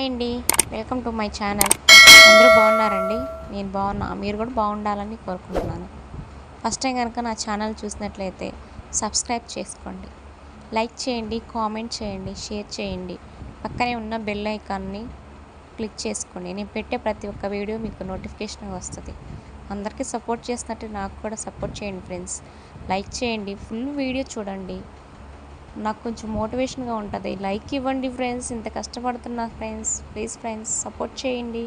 అండి, welcome to my channel. అందరూ బాగున్నారండి? నేను బాగున్నా, మీరు కూడా బాగుండాలని కోరుకుంటున్నాను. ఫస్ట్ టైం కనుక నా ఛానల్ చూసినట్లయితే సబ్స్క్రైబ్ చేసుకోండి, లైక్ చేయండి, కామెంట్ చేయండి, షేర్ చేయండి. పక్కనే ఉన్న బెల్ ఐకాన్ని క్లిక్ చేసుకోండి. నేను పెట్టే ప్రతి ఒక్క వీడియో మీకు నోటిఫికేషన్ వస్తుంది. అందరికీ సపోర్ట్ చేసినట్టు నాకు కూడా సపోర్ట్ చేయండి ఫ్రెండ్స్. లైక్ చేయండి, ఫుల్ వీడియో చూడండి, నాకు కొంచెం మోటివేషన్గా ఉంటుంది. లైక్ ఇవ్వండి ఫ్రెండ్స్, ఇంత కష్టపడుతున్నా ఫ్రెండ్స్. ప్లీజ్ ఫ్రెండ్స్ సపోర్ట్ చేయండి.